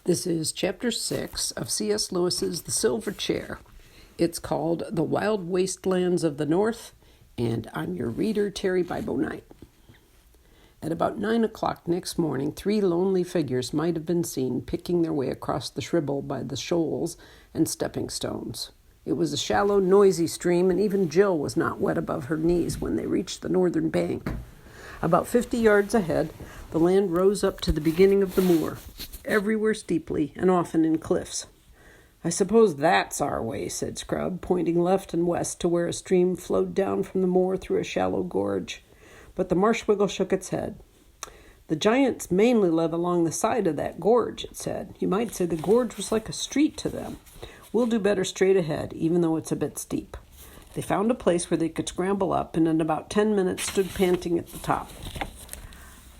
This is Chapter 6 of C.S. Lewis's The Silver Chair. It's called The Wild Wastelands of the North, and I'm your reader, Terry Bibo Knight. At about 9 o'clock next morning, 3 lonely figures might have been seen picking their way across the Shribble by the shoals and stepping stones. It was a shallow, noisy stream, and even Jill was not wet above her knees when they reached the northern bank. About 50 yards ahead, the land rose up to the beginning of the moor, everywhere steeply and often in cliffs. "I suppose that's our way," said Scrub, pointing left and west to where a stream flowed down from the moor through a shallow gorge. But the marshwiggle shook its head. "The giants mainly live along the side of that gorge," it said. "You might say the gorge was like a street to them. We'll do better straight ahead, even though it's a bit steep." They found a place where they could scramble up, and in about 10 minutes stood panting at the top.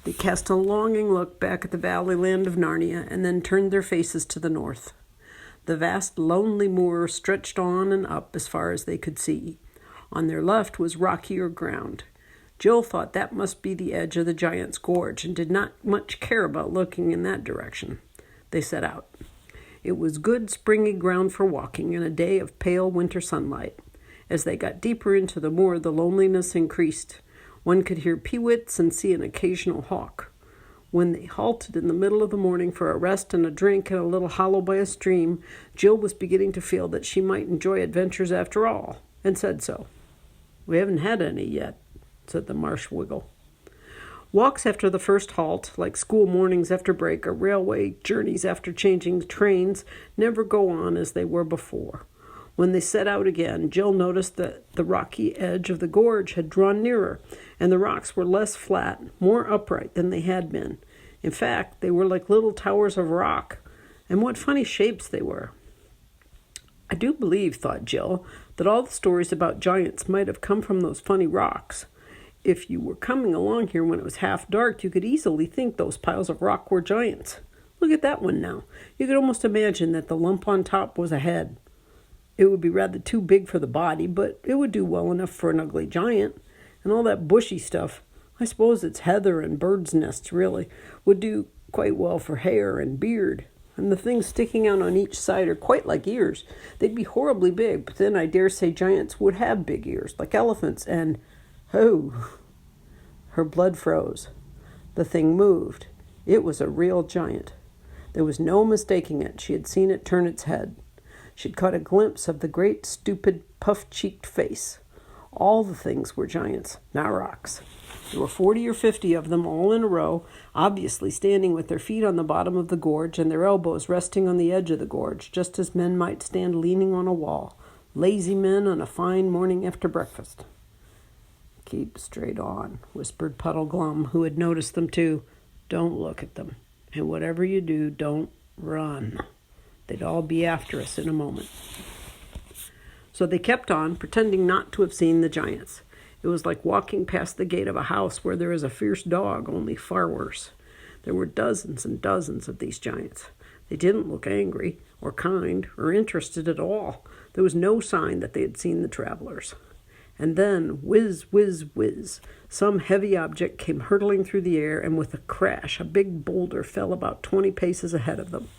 They cast a longing look back at the valley land of Narnia, and then turned their faces to the north. The vast, lonely moor stretched on and up as far as they could see. On their left was rockier ground. Jill thought that must be the edge of the Giant's Gorge, and did not much care about looking in that direction. They set out. It was good, springy ground for walking, and a day of pale winter sunlight. As they got deeper into the moor, the loneliness increased. One could hear peewits and see an occasional hawk. When they halted in the middle of the morning for a rest and a drink in a little hollow by a stream, Jill was beginning to feel that she might enjoy adventures after all, and said so. "We haven't had any yet," said the marshwiggle. Walks after the first halt, like school mornings after break or railway journeys after changing trains, never go on as they were before. When they set out again, Jill noticed that the rocky edge of the gorge had drawn nearer, and the rocks were less flat, more upright than they had been. In fact, they were like little towers of rock, and what funny shapes they were. "I do believe," thought Jill, "that all the stories about giants might have come from those funny rocks. If you were coming along here when it was half dark, you could easily think those piles of rock were giants. Look at that one now. You could almost imagine that the lump on top was a head. It would be rather too big for the body, but it would do well enough for an ugly giant. And all that bushy stuff, I suppose it's heather and birds' nests really, would do quite well for hair and beard. And the things sticking out on each side are quite like ears. They'd be horribly big, but then I dare say giants would have big ears, like elephants, and... oh!" Her blood froze. The thing moved. It was a real giant. There was no mistaking it. She had seen it turn its head. She'd caught a glimpse of the great, stupid, puff-cheeked face. All the things were giants, not rocks. There were 40 or 50 of them all in a row, obviously standing with their feet on the bottom of the gorge and their elbows resting on the edge of the gorge, just as men might stand leaning on a wall, lazy men on a fine morning after breakfast. "Keep straight on," whispered Puddleglum, who had noticed them too. "Don't look at them, and whatever you do, don't run. They'd all be after us in a moment." So they kept on, pretending not to have seen the giants. It was like walking past the gate of a house where there is a fierce dog, only far worse. There were dozens and dozens of these giants. They didn't look angry, or kind, or interested at all. There was no sign that they had seen the travelers. And then, whiz, whiz, whiz, some heavy object came hurtling through the air, and with a crash, a big boulder fell about 20 paces ahead of them.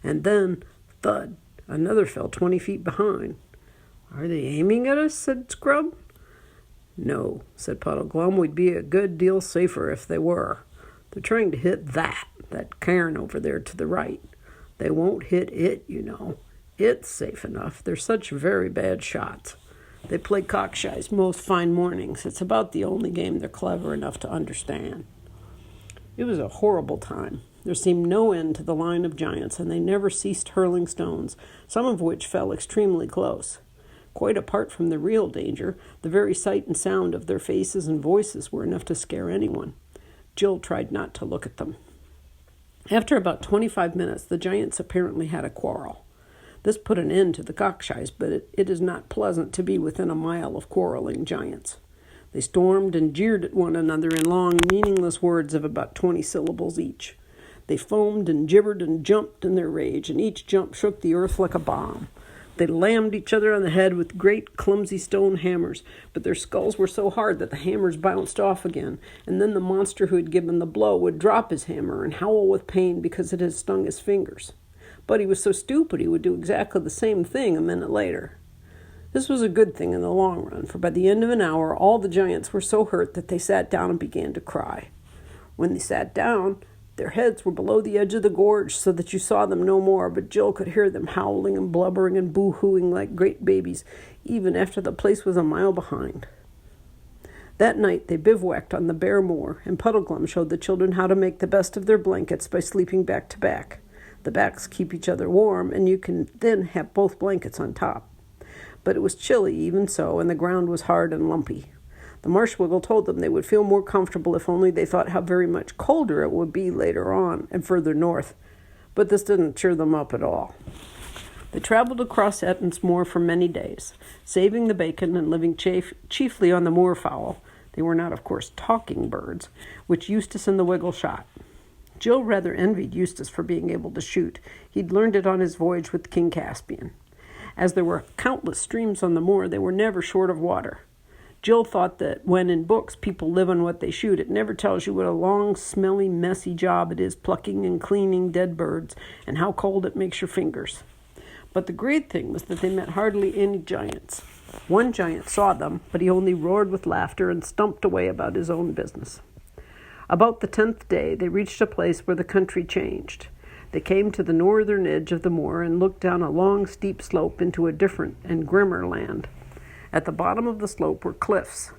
And then, thud, another fell 20 feet behind. "Are they aiming at us?" said Scrub. "No," said Puddleglum. "We'd be a good deal safer if they were. They're trying to hit that cairn over there to the right. They won't hit it, you know. It's safe enough. They're such very bad shots. They play cockshies most fine mornings. It's about the only game they're clever enough to understand." It was a horrible time. There seemed no end to the line of giants, and they never ceased hurling stones, some of which fell extremely close. Quite apart from the real danger, the very sight and sound of their faces and voices were enough to scare anyone. Jill tried not to look at them. After about 25 minutes, the giants apparently had a quarrel. This put an end to the cockshies, but it is not pleasant to be within a mile of quarreling giants. They stormed and jeered at one another in long, meaningless words of about 20 syllables each. They foamed and gibbered and jumped in their rage, and each jump shook the earth like a bomb. They lammed each other on the head with great, clumsy stone hammers, but their skulls were so hard that the hammers bounced off again, and then the monster who had given the blow would drop his hammer and howl with pain because it had stung his fingers. but he was so stupid he would do exactly the same thing a minute later. This was a good thing in the long run, for by the end of an hour, all the giants were so hurt that they sat down and began to cry. When they sat down, their heads were below the edge of the gorge so that you saw them no more, but Jill could hear them howling and blubbering and boo-hooing like great babies, even after the place was a mile behind. That night they bivouacked on the bare moor, and Puddleglum showed the children how to make the best of their blankets by sleeping back to back. The backs keep each other warm, and you can then have both blankets on top. But it was chilly even so, and the ground was hard and lumpy. The Marshwiggle told them they would feel more comfortable if only they thought how very much colder it would be later on and further north, but this didn't cheer them up at all. They traveled across Etton's Moor for many days, saving the bacon and living chiefly on the moorfowl. They were not, of course, talking birds, which Eustace and the Wiggle shot. Jill rather envied Eustace for being able to shoot. He'd learned it on his voyage with King Caspian. As there were countless streams on the moor, they were never short of water. Jill thought that when in books people live on what they shoot, it never tells you what a long, smelly, messy job it is plucking and cleaning dead birds and how cold it makes your fingers. But the great thing was that they met hardly any giants. One giant saw them, but he only roared with laughter and stumped away about his own business. About the 10th day, they reached a place where the country changed. They came to the northern edge of the moor and looked down a long, steep slope into a different and grimmer land. At the bottom of the slope were cliffs.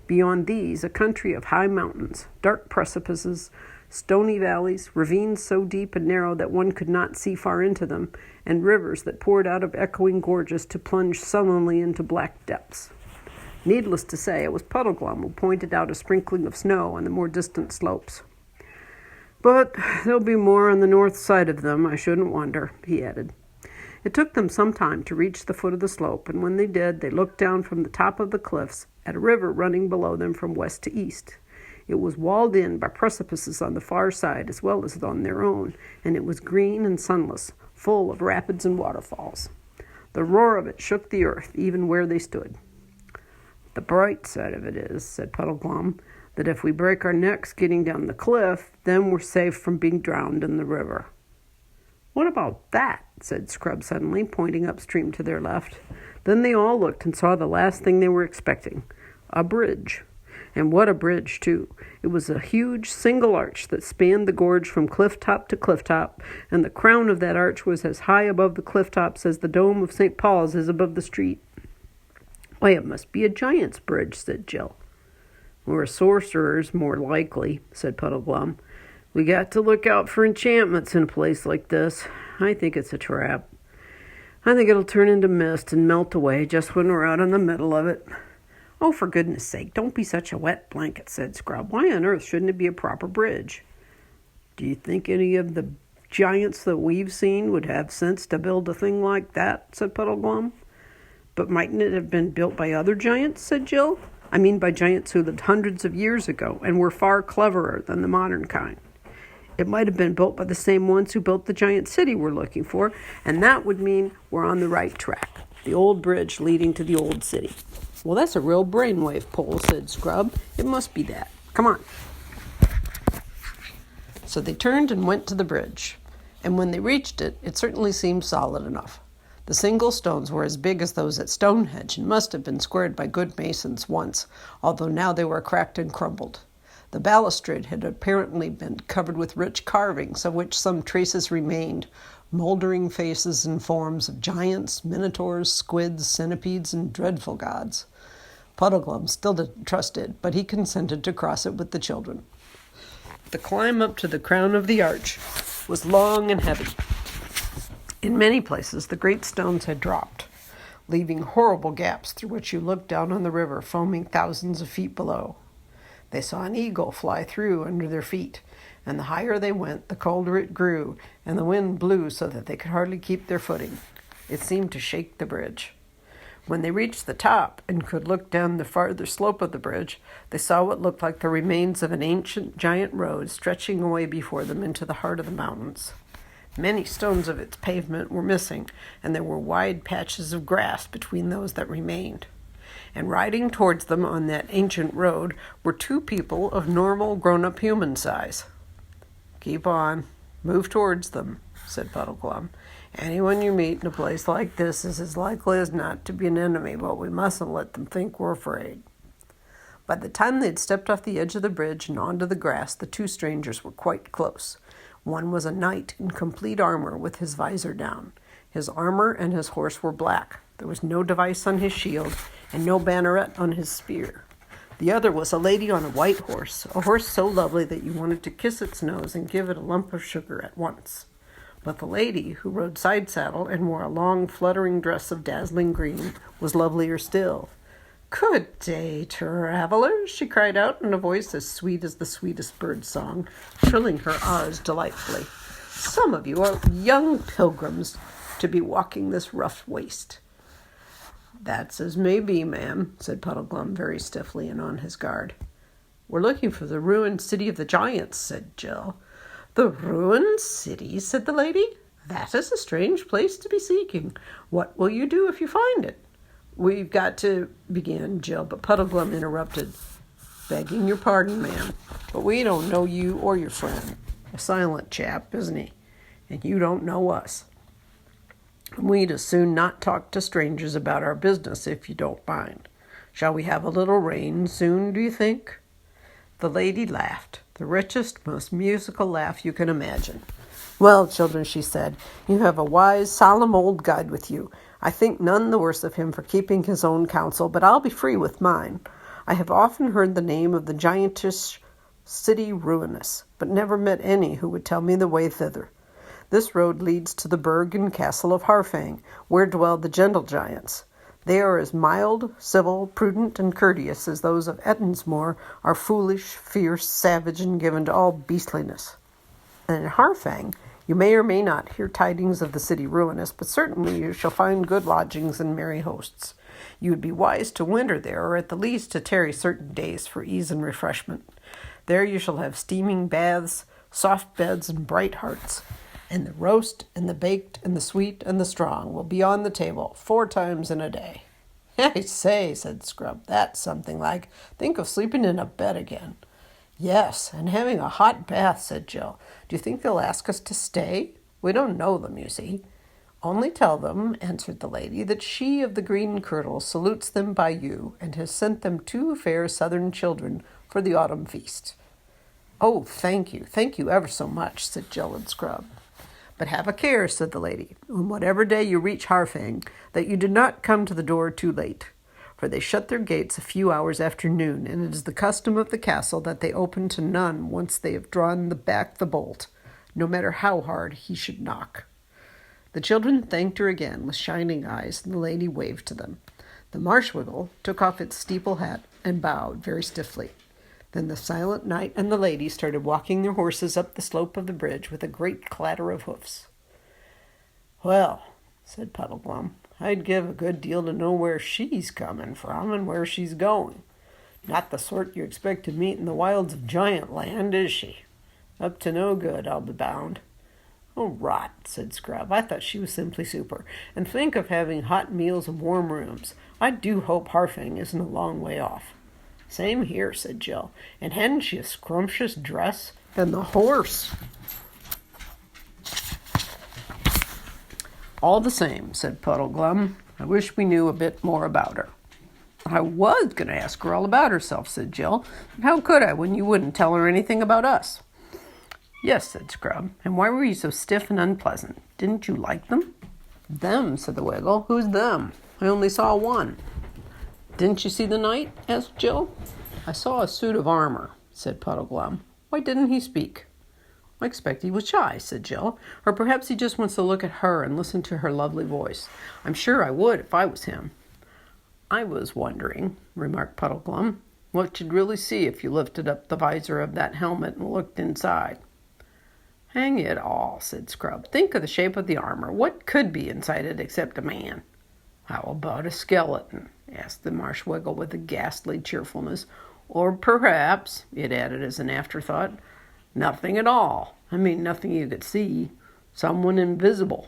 Beyond these, a country of high mountains, dark precipices, stony valleys, ravines so deep and narrow that one could not see far into them, and rivers that poured out of echoing gorges to plunge sullenly into black depths. Needless to say, it was Puddleglum who pointed out a sprinkling of snow on the more distant slopes. "But there'll be more on the north side of them, I shouldn't wonder," he added. It took them some time to reach the foot of the slope, and when they did, they looked down from the top of the cliffs at a river running below them from west to east. It was walled in by precipices on the far side as well as on their own, and it was green and sunless, full of rapids and waterfalls. The roar of it shook the earth, even where they stood. "The bright side of it is," said Puddleglum, "that if we break our necks getting down the cliff, then we're safe from being drowned in the river." "What about that?" said Scrub suddenly, pointing upstream to their left. Then they all looked and saw the last thing they were expecting, a bridge. And what a bridge, too. It was a huge single arch that spanned the gorge from cliff top to cliff top, and the crown of that arch was as high above the cliff tops as the dome of St. Paul's is above the street. "Why, it must be a giant's bridge," said Jill. "Or a sorcerer's, more likely," said Puddleglum. "We got to look out for enchantments in a place like this. I think it's a trap. I think it'll turn into mist and melt away just when we're out in the middle of it." "Oh, for goodness sake, don't be such a wet blanket," said Scrub. "Why on earth shouldn't it be a proper bridge?" "Do you think any of the giants that we've seen would have sense to build a thing like that?" said Puddleglum. "But mightn't it have been built by other giants?" said Jill. "I mean by giants who lived hundreds of years ago and were far cleverer than the modern kind. It might have been built by the same ones who built the giant city we're looking for, and that would mean we're on the right track. The old bridge leading to the old city." "Well, that's a real brainwave pole," said Scrub. "It must be that. Come on." So they turned and went to the bridge, and when they reached it, it certainly seemed solid enough. The single stones were as big as those at Stonehenge and must have been squared by good masons once, although now they were cracked and crumbled. The balustrade had apparently been covered with rich carvings, of which some traces remained, mouldering faces and forms of giants, minotaurs, squids, centipedes, and dreadful gods. Puddleglum still didn't trust it, but he consented to cross it with the children. The climb up to the crown of the arch was long and heavy. In many places, the great stones had dropped, leaving horrible gaps through which you looked down on the river foaming thousands of feet below. They saw an eagle fly through under their feet, and the higher they went, the colder it grew, and the wind blew so that they could hardly keep their footing. It seemed to shake the bridge. When they reached the top and could look down the farther slope of the bridge, they saw what looked like the remains of an ancient giant road stretching away before them into the heart of the mountains. Many stones of its pavement were missing, and there were wide patches of grass between those that remained. And riding towards them on that ancient road were two people of normal grown-up human size. "Keep on," Move towards them, said Puddleglum. Anyone you meet in a place like this is as likely as not to be an enemy, but we mustn't let them think we're afraid. By the time they had stepped off the edge of the bridge and onto the grass, the two strangers were quite close. One was a knight in complete armor with his visor down. His armor and his horse were black. There was no device on his shield and no banneret on his spear. The other was a lady on a white horse, a horse so lovely that you wanted to kiss its nose and give it a lump of sugar at once. But the lady, who rode side saddle and wore a long, fluttering dress of dazzling green, was lovelier still. "Good day, travelers," she cried out in a voice as sweet as the sweetest bird song, trilling her R's delightfully. "Some of you are young pilgrims to be walking this rough waste." "That's as may be, ma'am," said Puddleglum very stiffly and on his guard. "We're looking for the ruined city of the giants," said Jill. "The ruined city?" said the lady. "That is a strange place to be seeking. What will you do if you find it?" "We've got to," began Jill, but Puddleglum interrupted. "Begging your pardon, ma'am, but we don't know you or your friend. A silent chap, isn't he? And you don't know us. We'd as soon not talk to strangers about our business, if you don't mind. Shall we have a little rain soon, do you think?" The lady laughed, the richest, most musical laugh you can imagine. "Well, children," she said, "you have a wise, solemn old guide with you. I think none the worse of him for keeping his own counsel, but I'll be free with mine. I have often heard the name of the giantish city ruinous, but never met any who would tell me the way thither. This road leads to the burg and castle of Harfang, where dwell the gentle giants. They are as mild, civil, prudent, and courteous as those of Ettonsmoor are foolish, fierce, savage, and given to all beastliness. And in Harfang, you may or may not hear tidings of the city ruinous, but certainly you shall find good lodgings and merry hosts. You would be wise to winter there, or at the least to tarry certain days for ease and refreshment. There you shall have steaming baths, soft beds, and bright hearts. And the roast, and the baked, and the sweet, and the strong will be on the table 4 times in a day." "I say," said Scrub, "that's something like. Think of sleeping in a bed again." "Yes, and having a hot bath," said Jill. "Do you think they'll ask us to stay? We don't know them, you see." "Only tell them," answered the lady, "that she of the green kirtle salutes them by you, and has sent them 2 fair southern children for the autumn feast." "Oh, thank you ever so much," said Jill and Scrub. "But have a care," said the lady, "on whatever day you reach Harfang, that you do not come to the door too late. For they shut their gates a few hours after noon, and it is the custom of the castle that they open to none once they have drawn back the bolt, no matter how hard he should knock." The children thanked her again with shining eyes, and the lady waved to them. The Marshwiggle took off its steeple hat and bowed very stiffly. Then the silent knight and the lady started walking their horses up the slope of the bridge with a great clatter of hoofs. "Well," said Puddleglum, "I'd give a good deal to know where she's coming from and where she's going. Not the sort you expect to meet in the wilds of Giant Land, is she? Up to no good, I'll be bound." "Oh, rot," said Scrub. "I thought she was simply super. And think of having hot meals and warm rooms. I do hope Harfang isn't a long way off." "Same here," said Jill. "And hadn't she a scrumptious dress? And the horse!" "All the same," said Puddleglum, "I wish we knew a bit more about her." "I was going to ask her all about herself," said Jill. "But how could I when you wouldn't tell her anything about us?" "Yes," said Scrub. "And why were you so stiff and unpleasant? Didn't you like them?" "Them," said the Wiggle. "Who's them? I only saw one." "Didn't you see the knight?" asked Jill. "I saw a suit of armor," said Puddleglum. "Why didn't he speak?" "I expect he was shy," said Jill. "Or perhaps he just wants to look at her and listen to her lovely voice. I'm sure I would if I was him." "I was wondering," remarked Puddleglum, "what you'd really see if you lifted up the visor of that helmet and looked inside." "Hang it all," said Scrub. "Think of the shape of the armor. What could be inside it except a man?" "How about a skeleton?" asked the Marshwiggle with a ghastly cheerfulness. "Or perhaps," it added as an afterthought, "nothing at all. I mean nothing you could see. Someone invisible."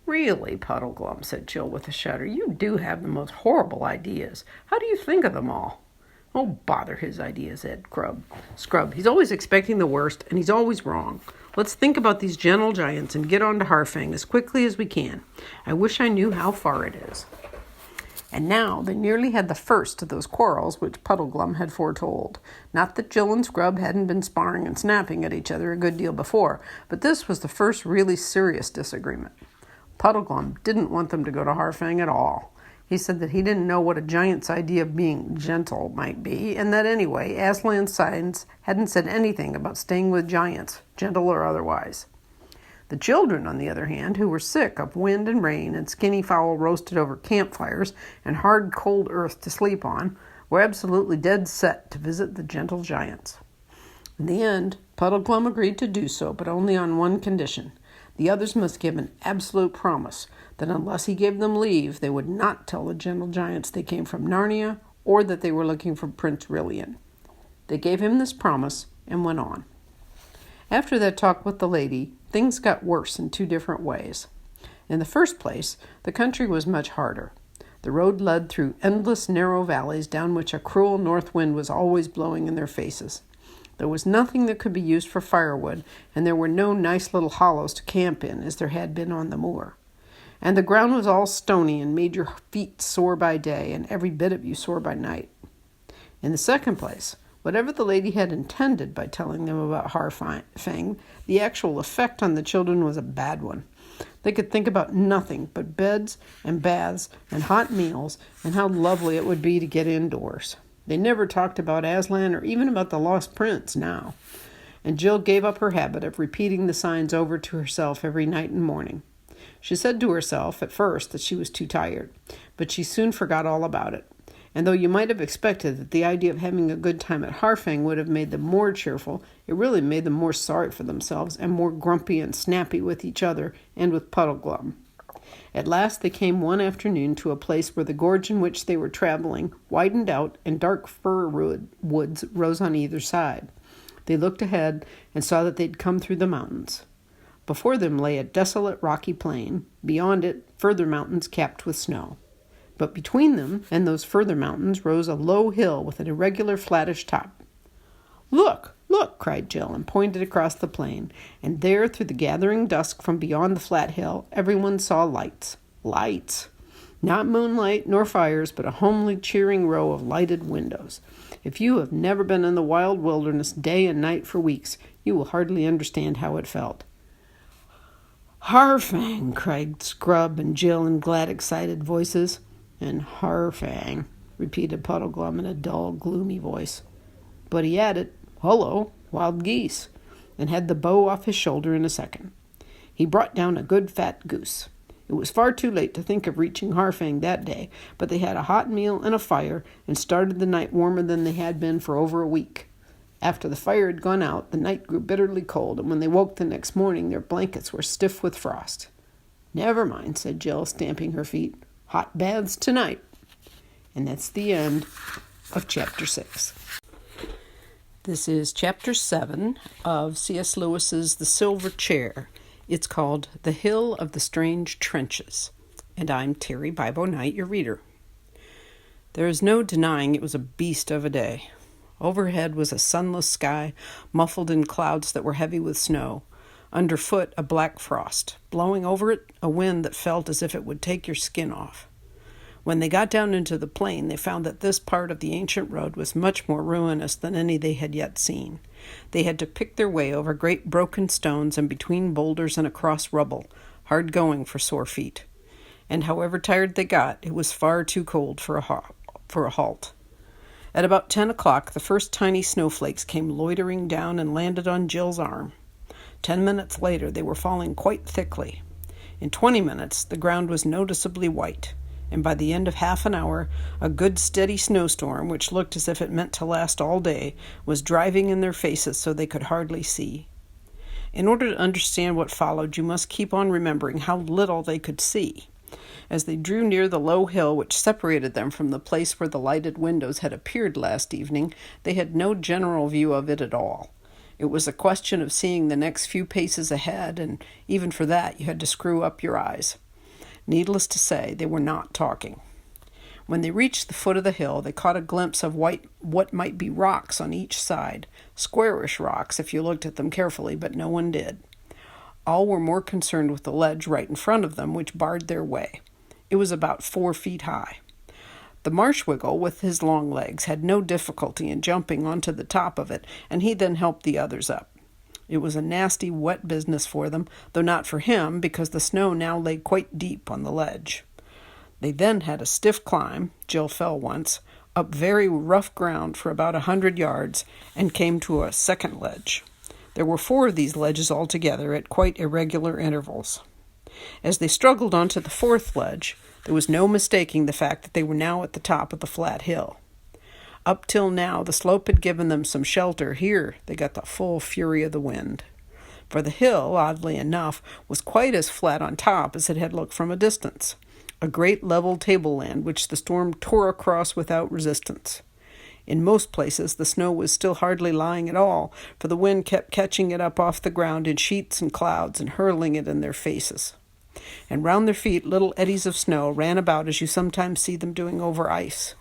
"Really, Puddleglum," said Jill with a shudder, "you do have the most horrible ideas. How do you think of them all?" Oh, bother his ideas, said Scrub. He's always expecting the worst, and he's always wrong. Let's think about these gentle giants and get on to Harfang as quickly as we can. I wish I knew how far it is. And now they nearly had the first of those quarrels which Puddleglum had foretold. Not that Jill and Scrub hadn't been sparring and snapping at each other a good deal before, but this was the first really serious disagreement. Puddleglum didn't want them to go to Harfang at all. He said that he didn't know what a giant's idea of being gentle might be, and that anyway, Aslan's signs hadn't said anything about staying with giants, gentle or otherwise. The children, on the other hand, who were sick of wind and rain and skinny fowl roasted over campfires and hard, cold earth to sleep on, were absolutely dead set to visit the gentle giants. In the end, Puddleglum agreed to do so, but only on one condition. The others must give an absolute promise that unless he gave them leave, they would not tell the gentle giants they came from Narnia or that they were looking for Prince Rilian. They gave him this promise and went on. After that talk with the lady, things got worse in two different ways. In the first place, the country was much harder. The road led through endless narrow valleys down which a cruel north wind was always blowing in their faces. There was nothing that could be used for firewood, and there were no nice little hollows to camp in as there had been on the moor. And the ground was all stony and made your feet sore by day and every bit of you sore by night. In the second place, whatever the lady had intended by telling them about Harfang, the actual effect on the children was a bad one. They could think about nothing but beds and baths and hot meals and how lovely it would be to get indoors. They never talked about Aslan or even about the lost prince now. And Jill gave up her habit of repeating the signs over to herself every night and morning. She said to herself at first that she was too tired, but she soon forgot all about it. And though you might have expected that the idea of having a good time at Harfang would have made them more cheerful, it really made them more sorry for themselves and more grumpy and snappy with each other and with Puddleglum. At last they came one afternoon to a place where the gorge in which they were traveling widened out and dark fir woods rose on either side. They looked ahead and saw that they'd come through the mountains. Before them lay a desolate rocky plain, beyond it further mountains capped with snow. But between them and those further mountains rose a low hill with an irregular flattish top. "Look, look!" cried Jill, and pointed across the plain, and there, through the gathering dusk from beyond the flat hill, everyone saw lights. Lights! Not moonlight nor fires, but a homely, cheering row of lighted windows. If you have never been in the wild wilderness day and night for weeks, you will hardly understand how it felt. "Harfang!" cried Scrub and Jill in glad, excited voices. And Harfang, repeated Puddleglum in a dull, gloomy voice. But he added, "Hullo, wild geese," and had the bow off his shoulder in a second. He brought down a good fat goose. It was far too late to think of reaching Harfang that day, but they had a hot meal and a fire and started the night warmer than they had been for over a week. After the fire had gone out, the night grew bitterly cold, and when they woke the next morning, their blankets were stiff with frost. "Never mind," said Jill, stamping her feet. "Hot baths tonight." And that's the end of Chapter 6. This is Chapter 7 of C.S. Lewis's The Silver Chair. It's called The Hill of the Strange Trenches. And I'm Terry Bibo Knight, your reader. There is no denying it was a beast of a day. Overhead was a sunless sky, muffled in clouds that were heavy with snow. Underfoot, a black frost. Blowing over it, a wind that felt as if it would take your skin off. When they got down into the plain, they found that this part of the ancient road was much more ruinous than any they had yet seen. They had to pick their way over great broken stones and between boulders and across rubble, hard going for sore feet. And however tired they got, it was far too cold for a halt. At about 10 o'clock, the first tiny snowflakes came loitering down and landed on Jill's arm. 10 minutes later, they were falling quite thickly. In 20 minutes, the ground was noticeably white, and by the end of half an hour, a good steady snowstorm, which looked as if it meant to last all day, was driving in their faces so they could hardly see. In order to understand what followed, you must keep on remembering how little they could see. As they drew near the low hill which separated them from the place where the lighted windows had appeared last evening, they had no general view of it at all. It was a question of seeing the next few paces ahead, and even for that you had to screw up your eyes. Needless to say, they were not talking. When they reached the foot of the hill, they caught a glimpse of what might be rocks on each side, squarish rocks if you looked at them carefully, but no one did. All were more concerned with the ledge right in front of them, which barred their way. It was about 4 feet high. The Marshwiggle, with his long legs, had no difficulty in jumping onto the top of it, and he then helped the others up. It was a nasty, wet business for them, though not for him, because the snow now lay quite deep on the ledge. They then had a stiff climb, Jill fell once, up very rough ground for about 100 yards, and came to a second ledge. There were 4 of these ledges altogether at quite irregular intervals. As they struggled onto the 4th ledge, there was no mistaking the fact that they were now at the top of the flat hill. Up till now, the slope had given them some shelter. Here, they got the full fury of the wind. For the hill, oddly enough, was quite as flat on top as it had looked from a distance. A great level tableland which the storm tore across without resistance. In most places the snow was still hardly lying at all, for the wind kept catching it up off the ground in sheets and clouds and hurling it in their faces. And round their feet little eddies of snow ran about as you sometimes see them doing over ice.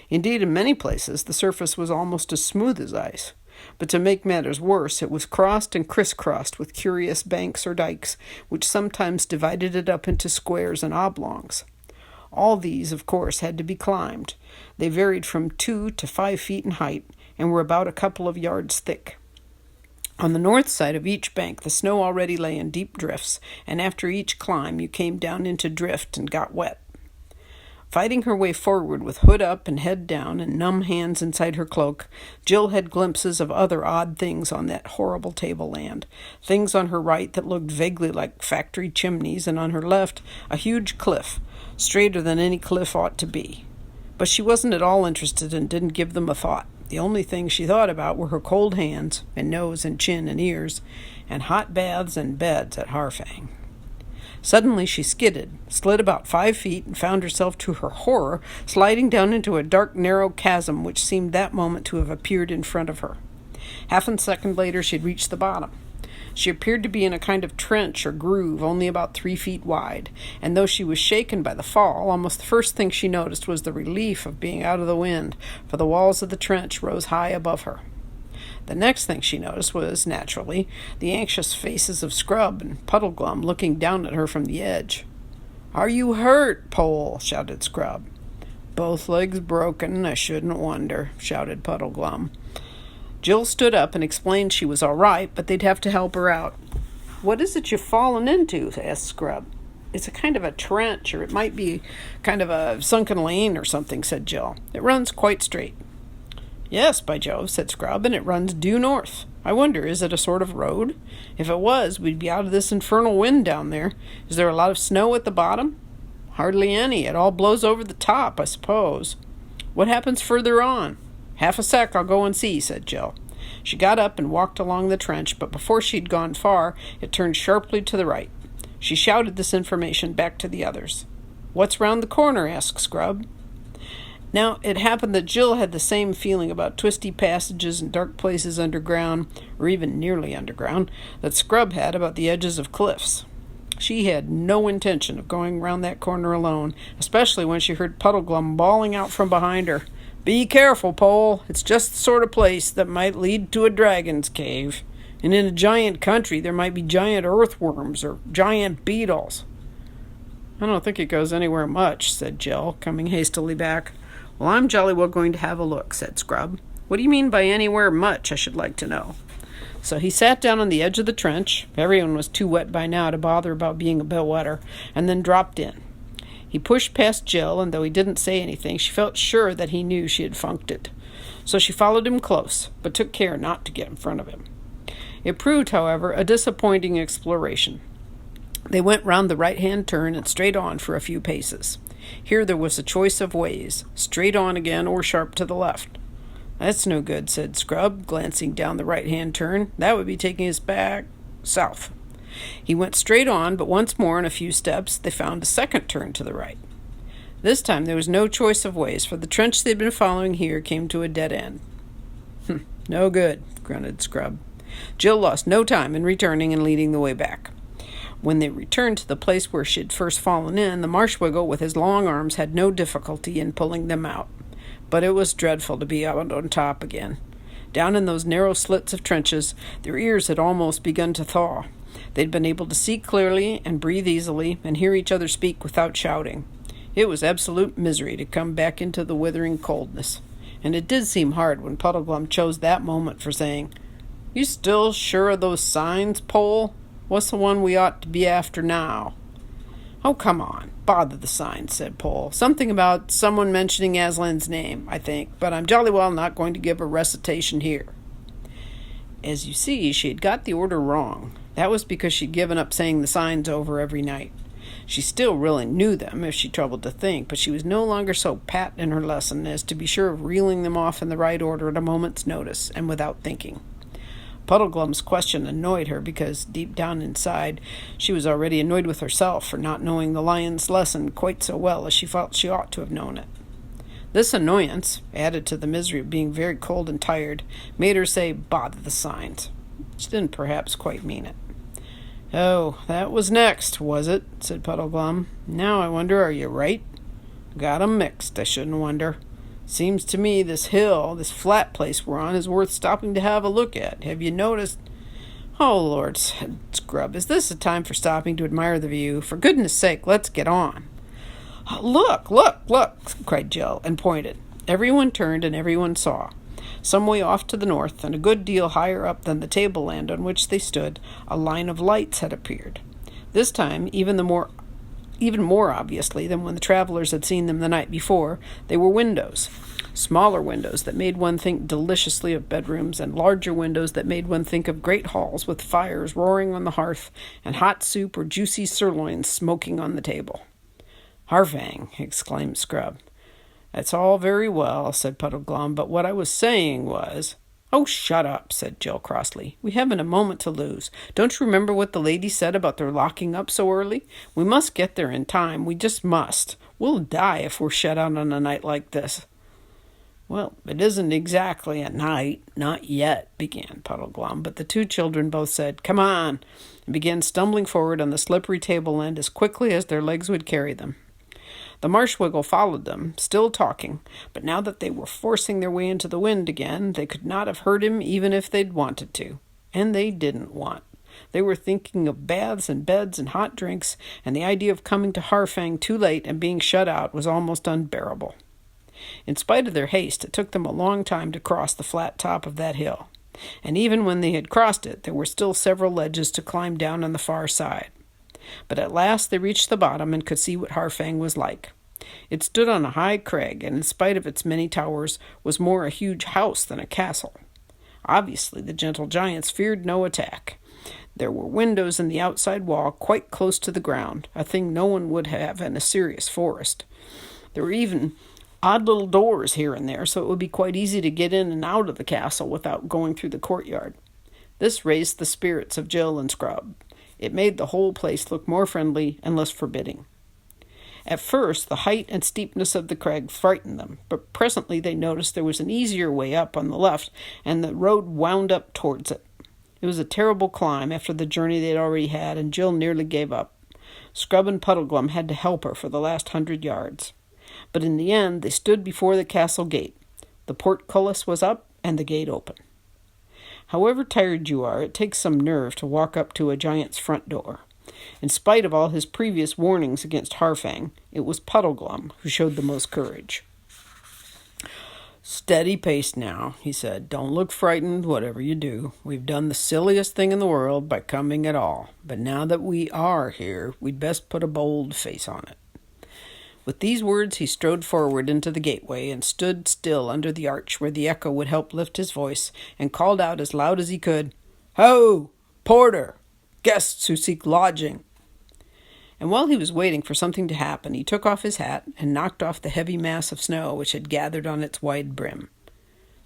Indeed, in many places the surface was almost as smooth as ice. But to make matters worse, it was crossed and crisscrossed with curious banks or dikes, which sometimes divided it up into squares and oblongs. All these, of course, had to be climbed. They varied from 2 to 5 feet in height, and were about a couple of yards thick. On the north side of each bank, the snow already lay in deep drifts, and after each climb you came down into drift and got wet. Fighting her way forward with hood up and head down and numb hands inside her cloak, Jill had glimpses of other odd things on that horrible tableland. Things on her right that looked vaguely like factory chimneys, and on her left a huge cliff, straighter than any cliff ought to be. But she wasn't at all interested and didn't give them a thought. The only things she thought about were her cold hands and nose and chin and ears, and hot baths and beds at Harfang. Suddenly she skidded, slid about 5 feet, and found herself, to her horror, sliding down into a dark, narrow chasm which seemed that moment to have appeared in front of her. Half a second later she had reached the bottom. She appeared to be in a kind of trench or groove only about 3 feet wide, and though she was shaken by the fall, almost the first thing she noticed was the relief of being out of the wind, for the walls of the trench rose high above her. The next thing she noticed was, naturally, the anxious faces of Scrub and Puddleglum looking down at her from the edge. "Are you hurt, Pole?" shouted Scrub. "Both legs broken, I shouldn't wonder," shouted Puddleglum. Jill stood up and explained she was all right, but they'd have to help her out. "What is it you've fallen into?" asked Scrub. "It's a kind of a trench, or it might be kind of a sunken lane or something," said Jill. "It runs quite straight." "Yes, by Jove," said Scrub, "and it runs due north. I wonder, is it a sort of road? If it was, we'd be out of this infernal wind down there. Is there a lot of snow at the bottom?" "Hardly any. It all blows over the top, I suppose." "What happens further on?" "Half a sec, I'll go and see," said Jill. She got up and walked along the trench, but before she'd gone far, it turned sharply to the right. She shouted this information back to the others. "What's round the corner?" asked Scrub. Now, it happened that Jill had the same feeling about twisty passages and dark places underground, or even nearly underground, that Scrub had about the edges of cliffs. She had no intention of going round that corner alone, especially when she heard Puddleglum bawling out from behind her, "Be careful, Pole. It's just the sort of place that might lead to a dragon's cave. And in a giant country, there might be giant earthworms or giant beetles." "I don't think it goes anywhere much," said Jill, coming hastily back. "Well, I'm jolly well going to have a look," said Scrub. "What do you mean by anywhere much, I should like to know?" So he sat down on the edge of the trench. Everyone was too wet by now to bother about being a bit wetter, and then dropped in. He pushed past Jill, and though he didn't say anything, she felt sure that he knew she had funked it. So she followed him close, but took care not to get in front of him. It proved, however, a disappointing exploration. They went round the right-hand turn and straight on for a few paces. Here there was a choice of ways, straight on again or sharp to the left. "That's no good," said Scrub, glancing down the right-hand turn. "That would be taking us back south." He went straight on, but once more in a few steps they found a second turn to the right. This time there was no choice of ways, for the trench they'd been following here came to a dead end. "No good," grunted Scrub. Jill lost no time in returning and leading the way back. When they returned to the place where she had first fallen in, the Marshwiggle with his long arms had no difficulty in pulling them out. But it was dreadful to be out on top again. Down in those narrow slits of trenches, their ears had almost begun to thaw. They'd been able to see clearly and breathe easily and hear each other speak without shouting. It was absolute misery to come back into the withering coldness. And it did seem hard when Puddleglum chose that moment for saying, "You still sure of those signs, Pole? What's the one we ought to be after now?" "Oh, come on. Bother the signs," said Pole. "Something about someone mentioning Aslan's name, I think, but I'm jolly well not going to give a recitation here." As you see, she had got the order wrong. That was because she'd given up saying the signs over every night. She still really knew them if she troubled to think, but she was no longer so pat in her lesson as to be sure of reeling them off in the right order at a moment's notice and without thinking. Puddleglum's question annoyed her because, deep down inside, she was already annoyed with herself for not knowing the lion's lesson quite so well as she felt she ought to have known it. This annoyance, added to the misery of being very cold and tired, made her say, "Bother the signs." She didn't perhaps quite mean it. "Oh, that was next, was it?" said Puddleglum. "Now I wonder, are you right?" "Got 'em mixed, I shouldn't wonder. Seems to me this hill, this flat place we're on, is worth stopping to have a look at. Have you noticed—" "Oh, Lord," said Scrub, "is this a time for stopping to admire the view? For goodness sake, let's get on." "Look, look, look," cried Jill, and pointed. Everyone turned, and everyone saw. Some way off to the north, and a good deal higher up than the tableland on which they stood, a line of lights had appeared. This time, even more obviously than when the travelers had seen them the night before, they were windows. Smaller windows that made one think deliciously of bedrooms, and larger windows that made one think of great halls with fires roaring on the hearth and hot soup or juicy sirloins smoking on the table. "Harfang!" exclaimed Scrub. "That's all very well," said Puddleglum, "but what I was saying was—" "Oh, shut up," said Jill crossly. "We haven't a moment to lose. Don't you remember what the lady said about their locking up so early? We must get there in time. We just must. We'll die if we're shut out on a night like this." "Well, it isn't exactly a night, not yet," began Puddleglum, but the two children both said, "Come on," and began stumbling forward on the slippery tableland as quickly as their legs would carry them. The Marshwiggle followed them, still talking, but now that they were forcing their way into the wind again, they could not have heard him even if they'd wanted to. And they didn't want. They were thinking of baths and beds and hot drinks, and the idea of coming to Harfang too late and being shut out was almost unbearable. In spite of their haste, it took them a long time to cross the flat top of that hill. And even when they had crossed it, there were still several ledges to climb down on the far side. But at last they reached the bottom and could see what Harfang was like. It stood on a high crag, and in spite of its many towers, was more a huge house than a castle. Obviously, the gentle giants feared no attack. There were windows in the outside wall quite close to the ground, a thing no one would have in a serious forest. There were even odd little doors here and there, so it would be quite easy to get in and out of the castle without going through the courtyard. This raised the spirits of Jill and Scrub. It made the whole place look more friendly and less forbidding. At first, the height and steepness of the crag frightened them, but presently they noticed there was an easier way up on the left, and the road wound up towards it. It was a terrible climb after the journey they had already had, and Jill nearly gave up. Scrub and Puddleglum had to help her for the last 100 yards. But in the end, they stood before the castle gate. The portcullis was up, and the gate open. However tired you are, it takes some nerve to walk up to a giant's front door. In spite of all his previous warnings against Harfang, it was Puddleglum who showed the most courage. "Steady pace now," he said. "Don't look frightened, whatever you do. We've done the silliest thing in the world by coming at all. But now that we are here, we'd best put a bold face on it." With these words, he strode forward into the gateway and stood still under the arch where the echo would help lift his voice, and called out as loud as he could, "Ho! Porter! Guests who seek lodging!" And while he was waiting for something to happen, he took off his hat and knocked off the heavy mass of snow which had gathered on its wide brim.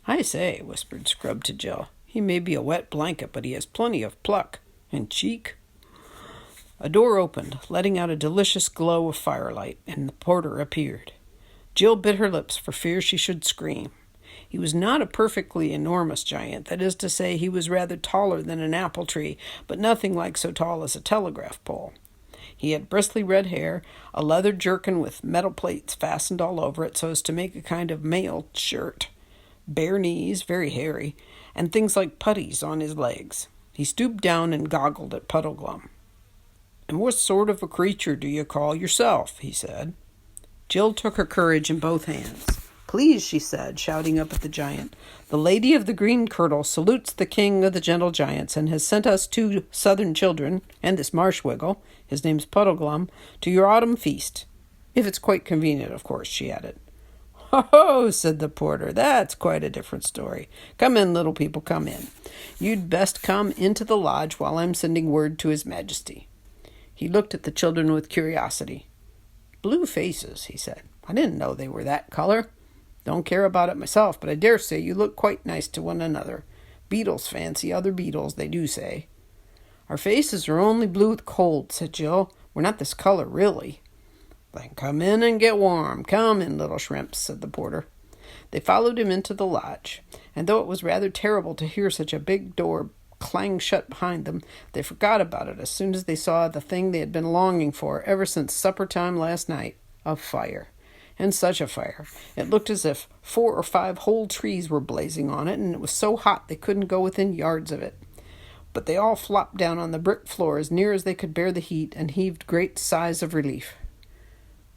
"I say," whispered Scrub to Jill, "he may be a wet blanket, but he has plenty of pluck. And cheek." A door opened, letting out a delicious glow of firelight, and the porter appeared. Jill bit her lips for fear she should scream. He was not a perfectly enormous giant. That is to say, he was rather taller than an apple tree, but nothing like so tall as a telegraph pole. He had bristly red hair, a leather jerkin with metal plates fastened all over it so as to make a kind of mail shirt, bare knees, very hairy, and things like puttees on his legs. He stooped down and goggled at Puddleglum. "And what sort of a creature do you call yourself?" he said. Jill took her courage in both hands. "Please," she said, shouting up at the giant, "the Lady of the Green Kirtle salutes the King of the Gentle Giants and has sent us 2 southern children, and this Marshwiggle, his name's Puddleglum, to your autumn feast. If it's quite convenient, of course," she added. "Ho-ho," said the porter, "that's quite a different story. Come in, little people, come in. You'd best come into the lodge while I'm sending word to His Majesty." He looked at the children with curiosity. "Blue faces," he said. "I didn't know they were that color. Don't care about it myself, but I dare say you look quite nice to one another. Beetles fancy other beetles, they do say." "Our faces are only blue with cold," said Jill. "We're not this color, really." "Then come in and get warm. Come in, little shrimps," said the porter. They followed him into the lodge, and though it was rather terrible to hear such a big door clang shut behind them, they forgot about it as soon as they saw the thing they had been longing for ever since supper time last night, a fire. And such a fire. It looked as if 4 or 5 whole trees were blazing on it, and it was so hot they couldn't go within yards of it. But they all flopped down on the brick floor as near as they could bear the heat and heaved great sighs of relief.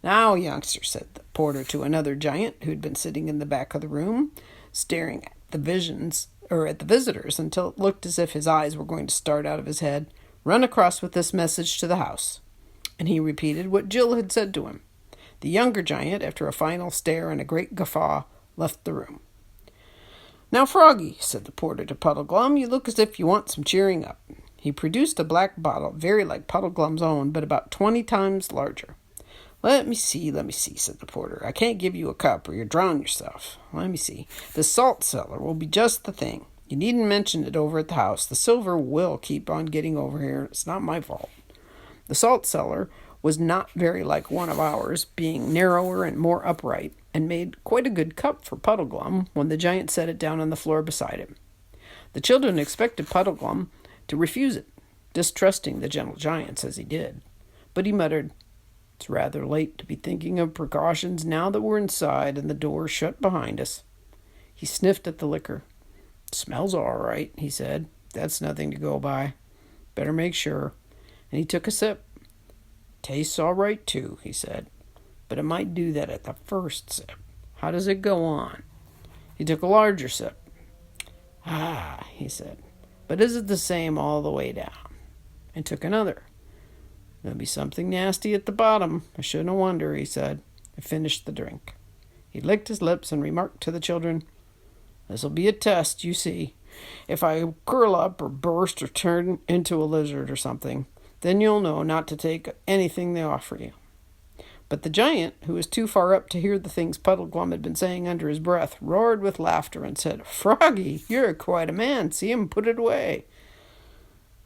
"Now, youngster," said the porter to another giant who'd been sitting in the back of the room, staring at the visitors until it looked as if his eyes were going to start out of his head, "run across with this message to the house." And he repeated what Jill had said to him. The younger giant, after a final stare and a great guffaw, left the room. "Now, Froggy," said the porter to Puddleglum, "you look as if you want some cheering up." He produced a black bottle, very like Puddleglum's own, but about 20 times larger. Let me see, said the porter. "I can't give you a cup, or you'll drown yourself. Let me see. The salt cellar will be just the thing. You needn't mention it over at the house. The silver will keep on getting over here. It's not my fault." The salt cellar was not very like one of ours, being narrower and more upright, and made quite a good cup for Puddleglum when the giant set it down on the floor beside him. The children expected Puddleglum to refuse it, distrusting the gentle giants as he did. But he muttered, "It's rather late to be thinking of precautions now that we're inside and the door shut behind us." He sniffed at the liquor. "Smells all right," he said. "That's nothing to go by. Better make sure." And he took a sip. "Tastes all right, too," he said. "But it might do that at the first sip. How does it go on?" He took a larger sip. "Ah," he said. "But is it the same all the way down?" And took another. "There'll be something nasty at the bottom. I shouldn't wonder," he said, and finished the drink. He licked his lips and remarked to the children, "This'll be a test, you see. If I curl up or burst or turn into a lizard or something, then you'll know not to take anything they offer you." But the giant, who was too far up to hear the things Puddleglum had been saying under his breath, roared with laughter and said, "Froggy, you're quite a man. See him put it away."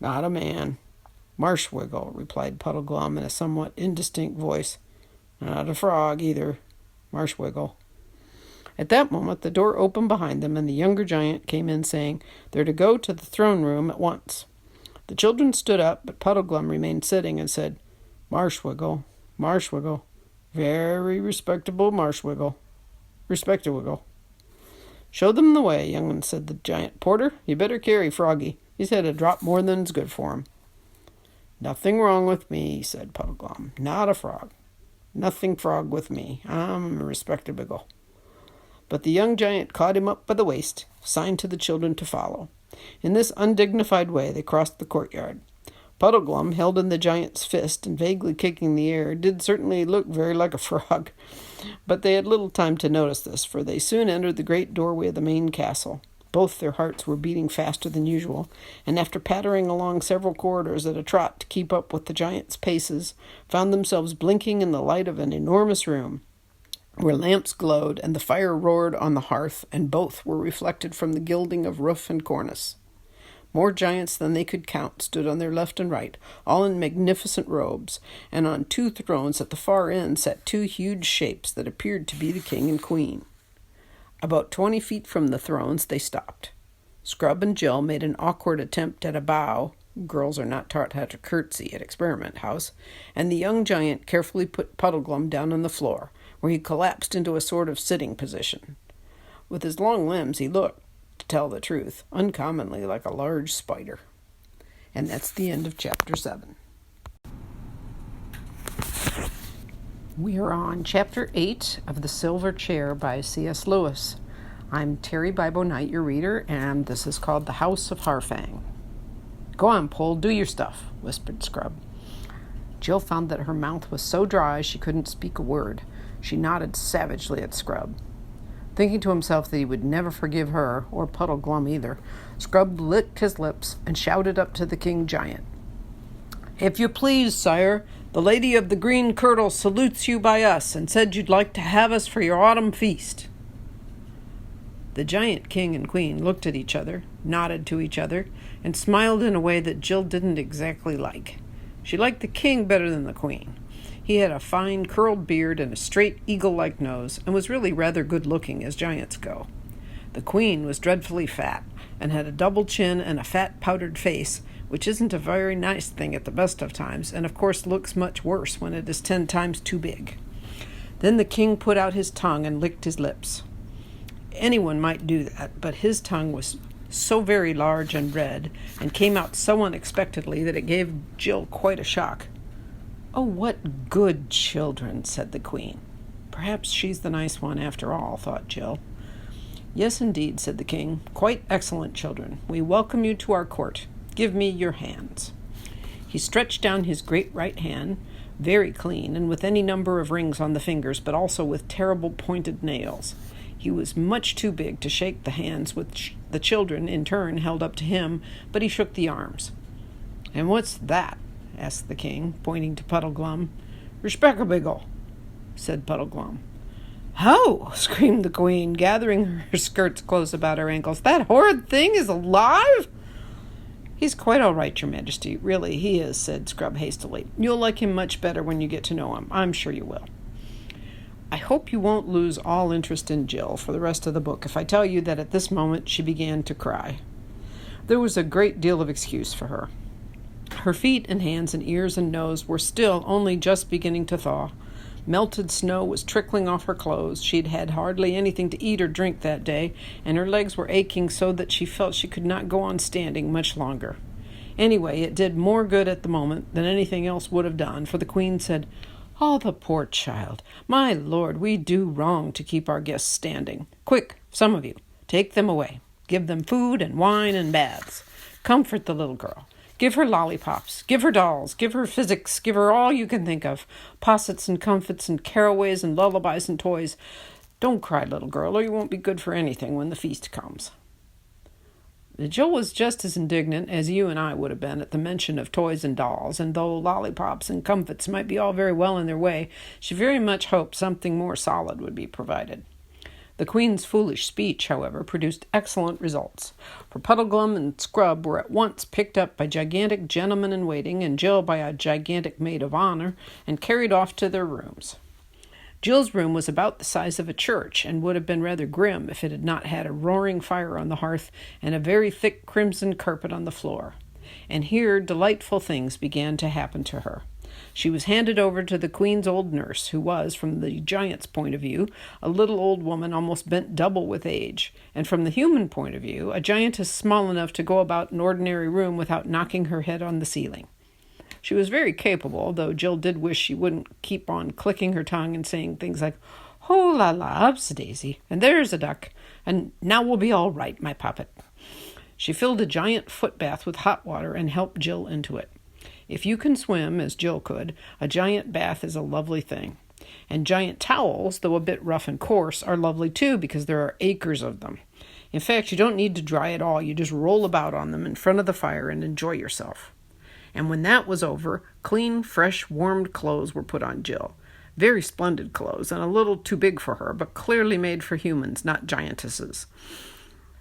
"Not a man. Marshwiggle," replied Puddleglum in a somewhat indistinct voice. "Not a frog either. Marshwiggle." At that moment the door opened behind them, and the younger giant came in saying they're to go to the throne room at once. The children stood up, but Puddleglum remained sitting and said, "Marshwiggle, Marshwiggle, very respectable Marshwiggle, respectawiggle." "Show them the way, young'un," said the giant porter. "You better carry Froggy. He's had a drop more than's good for him." "Nothing wrong with me," said Puddleglum. "Not a frog. Nothing frog with me. I'm a respectable." But the young giant caught him up by the waist, signed to the children to follow. In this undignified way they crossed the courtyard. Puddleglum, held in the giant's fist and vaguely kicking the air, did certainly look very like a frog. But they had little time to notice this, for they soon entered the great doorway of the main castle. Both their hearts were beating faster than usual, and after pattering along several corridors at a trot to keep up with the giant's paces, found themselves blinking in the light of an enormous room, where lamps glowed and the fire roared on the hearth, and both were reflected from the gilding of roof and cornice. More giants than they could count stood on their left and right, all in magnificent robes, and on 2 thrones at the far end sat 2 huge shapes that appeared to be the king and queen. About 20 feet from the thrones, they stopped. Scrub and Jill made an awkward attempt at a bow. Girls are not taught how to curtsy at Experiment House. And the young giant carefully put Puddleglum down on the floor, where he collapsed into a sort of sitting position. With his long limbs, he looked, to tell the truth, uncommonly like a large spider. And that's the end of Chapter 7. We are on Chapter 8 of The Silver Chair by C.S. Lewis. I'm Terry Bibo Knight, your reader, and this is called The House of Harfang. "Go on, Pole, do your stuff," whispered Scrub. Jill found that her mouth was so dry she couldn't speak a word. She nodded savagely at Scrub. Thinking to himself that he would never forgive her, or Puddleglum either, Scrub licked his lips and shouted up to the king giant. "If you please, sire, the lady of the green kirtle salutes you by us and said you'd like to have us for your autumn feast." The giant king and queen looked at each other, nodded to each other, and smiled in a way that Jill didn't exactly like. She liked the king better than the queen. He had a fine curled beard and a straight eagle-like nose, and was really rather good-looking as giants go. The queen was dreadfully fat, and had a double chin and a fat powdered face, which isn't a very nice thing at the best of times, and of course looks much worse when it is 10 times too big. Then the king put out his tongue and licked his lips. Anyone might do that, but his tongue was so very large and red, and came out so unexpectedly that it gave Jill quite a shock. "Oh, what good children," said the queen. Perhaps she's the nice one after all, thought Jill. "Yes, indeed," said the king. "Quite excellent children. We welcome you to our court. Give me your hands." He stretched down his great right hand, very clean, and with any number of rings on the fingers, but also with terrible pointed nails. He was much too big to shake the hands which the children, in turn, held up to him, but he shook the arms. "And what's that?" asked the king, pointing to Puddleglum. "Respeckabigle," said Puddleglum. "How!" screamed the queen, gathering her skirts close about her ankles. "That horrid thing is alive?" "He's quite all right, your majesty. Really, he is," said Scrub hastily. "You'll like him much better when you get to know him. I'm sure you will. I hope you won't lose all interest in Jill for the rest of the book if I tell you that at this moment she began to cry. There was a great deal of excuse for her. Her feet and hands and ears and nose were still only just beginning to thaw. Melted snow was trickling off her clothes. She'd had hardly anything to eat or drink that day, and her legs were aching so that she felt she could not go on standing much longer. Anyway, it did more good at the moment than anything else would have done, for the queen said, "Oh, the poor child. My lord, we do wrong to keep our guests standing. Quick, some of you, take them away. Give them food and wine and baths. Comfort the little girl. Give her lollipops. Give her dolls. Give her physics. Give her all you can think of. Possets and comfits and caraways and lullabies and toys. Don't cry, little girl, or you won't be good for anything when the feast comes." Jill was just as indignant as you and I would have been at the mention of toys and dolls, and though lollipops and comfits might be all very well in their way, she very much hoped something more solid would be provided. The queen's foolish speech, however, produced excellent results, for Puddleglum and Scrub were at once picked up by gigantic gentlemen-in-waiting and Jill by a gigantic maid of honor, and carried off to their rooms. Jill's room was about the size of a church, and would have been rather grim if it had not had a roaring fire on the hearth and a very thick crimson carpet on the floor. And here delightful things began to happen to her. She was handed over to the queen's old nurse, who was, from the giant's point of view, a little old woman almost bent double with age, and from the human point of view, a giantess small enough to go about an ordinary room without knocking her head on the ceiling. She was very capable, though Jill did wish she wouldn't keep on clicking her tongue and saying things like, "Oh, la la, up's a daisy, and there's a duck, and now we'll be all right, my puppet." She filled a giant foot bath with hot water and helped Jill into it. If you can swim, as Jill could, a giant bath is a lovely thing. And giant towels, though a bit rough and coarse, are lovely too because there are acres of them. In fact, you don't need to dry at all. You just roll about on them in front of the fire and enjoy yourself. And when that was over, clean, fresh, warmed clothes were put on Jill. Very splendid clothes, and a little too big for her, but clearly made for humans, not giantesses.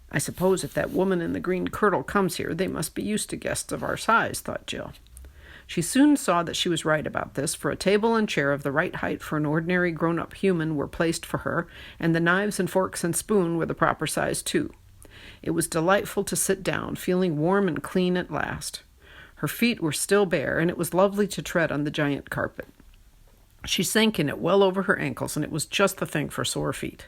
I suppose if that woman in the green kirtle comes here, they must be used to guests of our size, thought Jill. She soon saw that she was right about this, for a table and chair of the right height for an ordinary grown-up human were placed for her, and the knives and forks and spoon were the proper size too. It was delightful to sit down, feeling warm and clean at last. Her feet were still bare, and it was lovely to tread on the giant carpet. She sank in it well over her ankles, and it was just the thing for sore feet.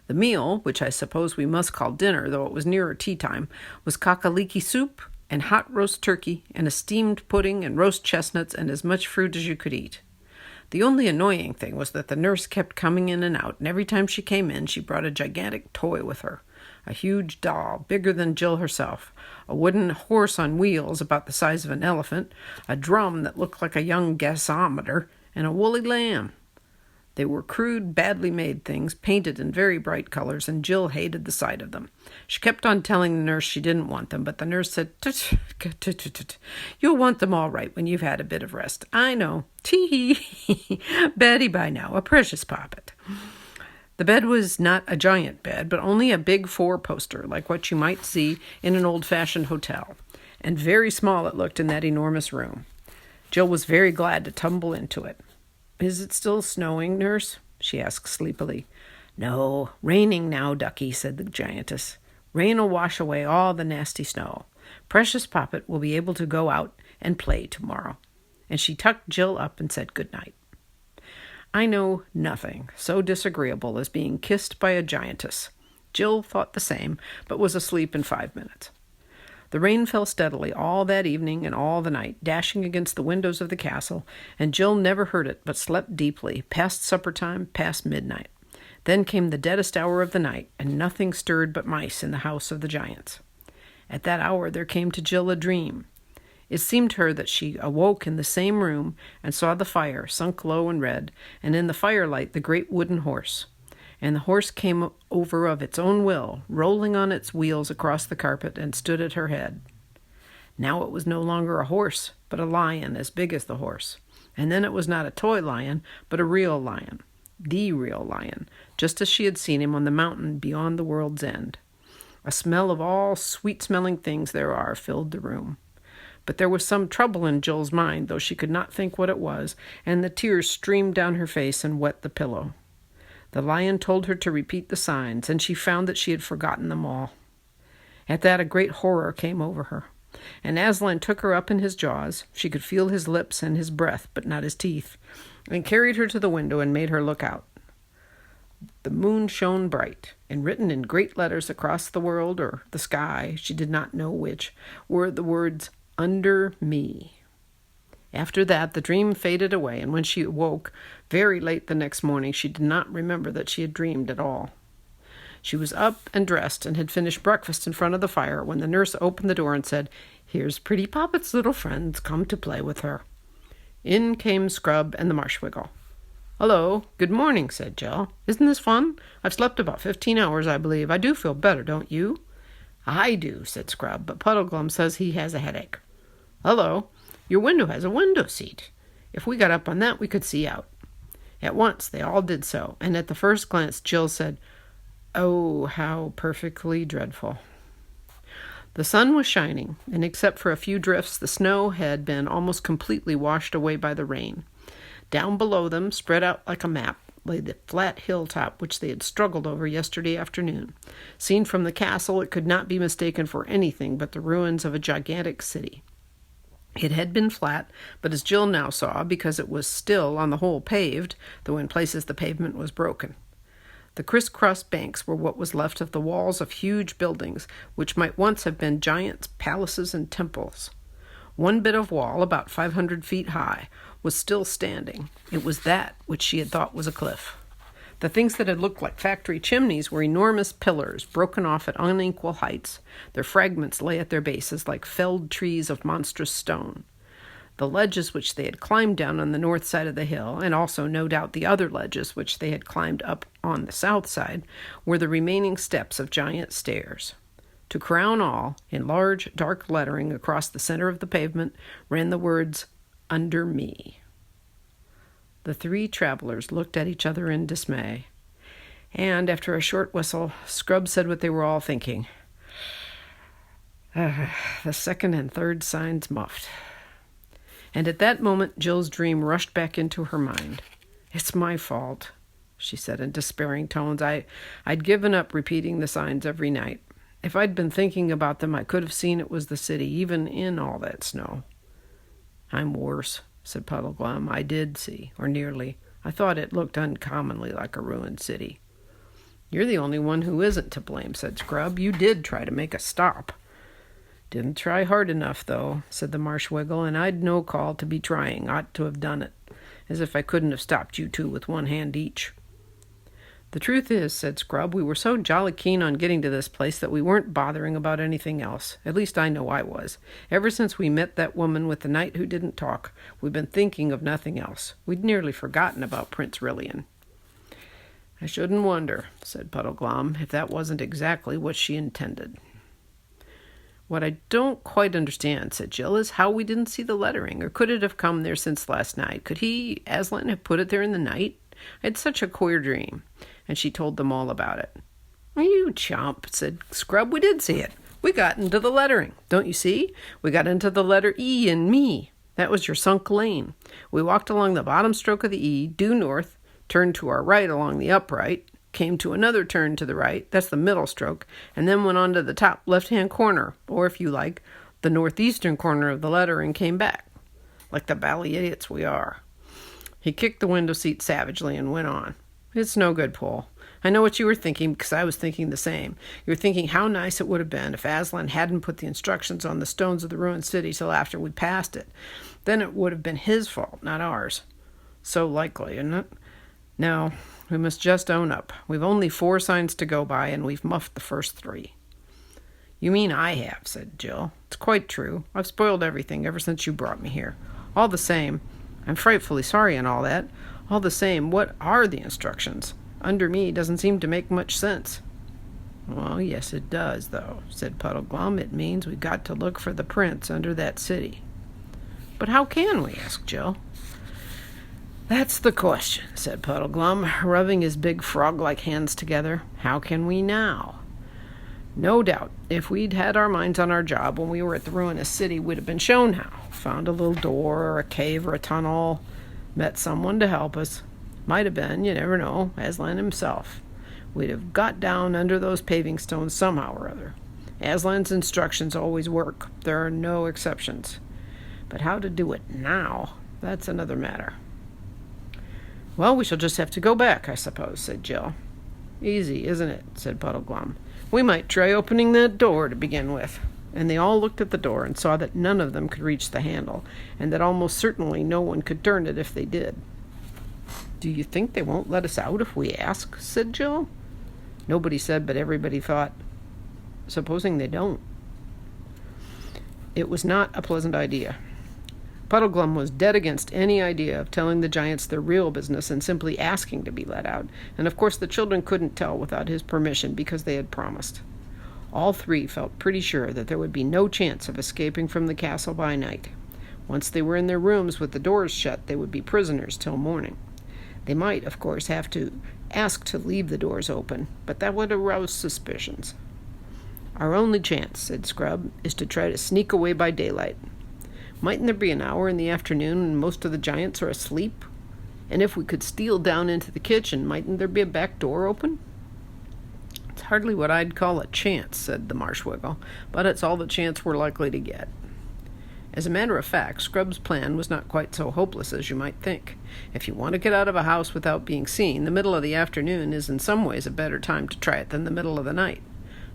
The meal, which I suppose we must call dinner, though it was nearer tea time, was kakaliki soup and hot roast turkey and a steamed pudding and roast chestnuts and as much fruit as you could eat. The only annoying thing was that the nurse kept coming in and out, and every time she came in she brought a gigantic toy with her, a huge doll, bigger than Jill herself, a wooden horse on wheels about the size of an elephant, a drum that looked like a young gasometer, and a woolly lamb. They were crude, badly made things, painted in very bright colors, and Jill hated the sight of them. She kept on telling the nurse she didn't want them, but the nurse said, "Tut. You'll want them all right when you've had a bit of rest. I know. Tee-hee. Betty by now, a precious poppet." The bed was not a giant bed, but only a big four-poster, like what you might see in an old-fashioned hotel, and very small it looked in that enormous room. Jill was very glad to tumble into it. "Is it still snowing, nurse?" she asked sleepily. "No, raining now, ducky," said the giantess. "Rain'll wash away all the nasty snow. Precious Poppet will be able to go out and play tomorrow." And she tucked Jill up and said good night. I know nothing so disagreeable as being kissed by a giantess. Jill thought the same, but was asleep in 5 minutes. The rain fell steadily all that evening and all the night, dashing against the windows of the castle, and Jill never heard it, but slept deeply, past supper time, past midnight. Then came the deadest hour of the night, and nothing stirred but mice in the house of the giants. At that hour there came to Jill a dream. It seemed to her that she awoke in the same room and saw the fire, sunk low and red, and in the firelight the great wooden horse. And the horse came over of its own will, rolling on its wheels across the carpet, and stood at her head. Now it was no longer a horse, but a lion as big as the horse. And then it was not a toy lion, but a real lion, the real lion, just as she had seen him on the mountain beyond the world's end. A smell of all sweet-smelling things there are filled the room. But there was some trouble in Jill's mind, though she could not think what it was, and the tears streamed down her face and wet the pillow. The lion told her to repeat the signs, and she found that she had forgotten them all. At that a great horror came over her, and Aslan took her up in his jaws. She could feel his lips and his breath, but not his teeth, and carried her to the window and made her look out. The moon shone bright, and written in great letters across the world, or the sky, she did not know which, were the words, "Under me." After that, the dream faded away, and when she awoke very late the next morning, she did not remember that she had dreamed at all. She was up and dressed and had finished breakfast in front of the fire when the nurse opened the door and said, "Here's Pretty Poppet's little friends come to play with her." In came Scrub and the Marshwiggle. "Hello, good morning," said Jill. "Isn't this fun? I've slept about 15 hours, I believe. I do feel better, don't you?" "I do," said Scrub, "but Puddleglum says he has a headache." "Hello. Your window has a window seat. If we got up on that, we could see out." At once they all did so, and at the first glance Jill said, "Oh, how perfectly dreadful." The sun was shining, and except for a few drifts, the snow had been almost completely washed away by the rain. Down below them, spread out like a map, lay the flat hilltop which they had struggled over yesterday afternoon. Seen from the castle, it could not be mistaken for anything but the ruins of a gigantic city. It had been flat, but as Jill now saw, because it was still on the whole paved, though in places the pavement was broken. The criss-cross banks were what was left of the walls of huge buildings, which might once have been giants' palaces and temples. One bit of wall, about 500 feet high, was still standing. It was that which she had thought was a cliff. The things that had looked like factory chimneys were enormous pillars, broken off at unequal heights. Their fragments lay at their bases like felled trees of monstrous stone. The ledges which they had climbed down on the north side of the hill, and also, no doubt, the other ledges which they had climbed up on the south side, were the remaining steps of giant stairs. To crown all, in large, dark lettering across the center of the pavement, ran the words, "Under me." The three travelers looked at each other in dismay, and after a short whistle, Scrub said what they were all thinking. The second and third signs muffed. And at that moment, Jill's dream rushed back into her mind. "It's my fault," she said in despairing tones. I'd given up repeating the signs every night. If I'd been thinking about them, I could have seen it was the city, even in all that snow. "I'm worse," said Puddleglum. "I did see, or nearly. I thought it looked uncommonly like a ruined city." "You're the only one who isn't to blame," said Scrub. "You did try to make us stop." "Didn't try hard enough, though," said the Marsh Wiggle, "and I'd no call to be trying. Ought to have done it. As if I couldn't have stopped you two with one hand each." "The truth is," said Scrub, "we were so jolly keen on getting to this place that we weren't bothering about anything else. At least I know I was. Ever since we met that woman with the knight who didn't talk, we've been thinking of nothing else. We'd nearly forgotten about Prince Rillian." "I shouldn't wonder," said Puddleglum, "if that wasn't exactly what she intended." "What I don't quite understand," said Jill, "is how we didn't see the lettering. Or could it have come there since last night? Could he, Aslan, have put it there in the night? I had such a queer dream." And she told them all about it. "You chump," said Scrub. "We did see it. We got into the lettering. Don't you see? We got into the letter E in me. That was your sunk lane. We walked along the bottom stroke of the E, due north, turned to our right along the upright, came to another turn to the right, that's the middle stroke, and then went on to the top left-hand corner, or if you like, the northeastern corner of the letter and came back, like the bally idiots we are." He kicked the window seat savagely and went on. "It's no good, Paul. I know what you were thinking, because I was thinking the same. You were thinking how nice it would have been if Aslan hadn't put the instructions on the stones of the ruined city till after we'd passed it. Then it would have been his fault, not ours. So likely, isn't it? No, we must just own up. We've only 4 signs to go by, and we've muffed the first 3. "You mean I have," said Jill. "It's quite true. I've spoiled everything ever since you brought me here. All the same, I'm frightfully sorry and all that. All the same, what are the instructions? Under me doesn't seem to make much sense." "Well, yes, it does, though," said Puddleglum. "It means we've got to look for the prince under that city." "But how can we?" asked Jill. "That's the question," said Puddleglum, rubbing his big frog-like hands together. "How can we now? No doubt, if we'd had our minds on our job when we were at the ruinous city, we'd have been shown how. Found a little door or a cave or a tunnel, met someone to help us. Might have been, you never know, Aslan himself. We'd have got down under those paving stones somehow or other. Aslan's instructions always work. There are no exceptions. But how to do it now, that's another matter." "Well, we shall just have to go back, I suppose," said Jill. "Easy, isn't it?" said Puddleglum. "We might try opening that door to begin with." And they all looked at the door and saw that none of them could reach the handle, and that almost certainly no one could turn it if they did. "Do you think they won't let us out if we ask?" said Jill. Nobody said, but everybody thought, supposing they don't? It was not a pleasant idea. Puddleglum was dead against any idea of telling the giants their real business and simply asking to be let out, and of course the children couldn't tell without his permission because they had promised. All 3 felt pretty sure that there would be no chance of escaping from the castle by night. Once they were in their rooms with the doors shut, they would be prisoners till morning. They might, of course, have to ask to leave the doors open, but that would arouse suspicions. "Our only chance," said Scrub, "is to try to sneak away by daylight. Mightn't there be an hour in the afternoon when most of the giants are asleep? And if we could steal down into the kitchen, mightn't there be a back door open?" "It's hardly what I'd call a chance," said the Marsh Wiggle, "but it's all the chance we're likely to get." As a matter of fact, Scrub's plan was not quite so hopeless as you might think. If you want to get out of a house without being seen, the middle of the afternoon is in some ways a better time to try it than the middle of the night.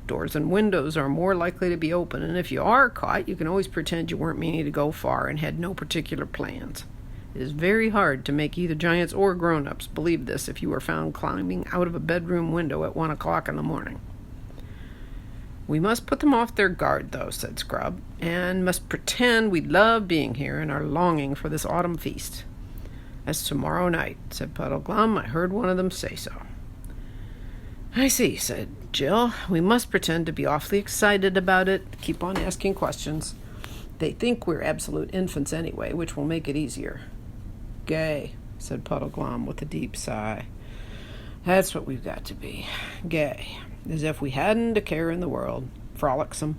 Doors and windows are more likely to be open, and if you are caught, you can always pretend you weren't meaning to go far and had no particular plans. It is very hard to make either giants or grown-ups believe this if you were found climbing out of a bedroom window at 1 o'clock in the morning. "We must put them off their guard, though," said Scrub, "and must pretend we love being here and are longing for this autumn feast." "That's tomorrow night," said Puddleglum. "I heard one of them say so." "I see," said Jill. "We must pretend to be awfully excited about it, keep on asking questions. They think we're absolute infants anyway, which will make it easier." "Gay," said Puddleglum with a deep sigh. "That's what we've got to be. Gay. As if we hadn't a care in the world. Frolicsome.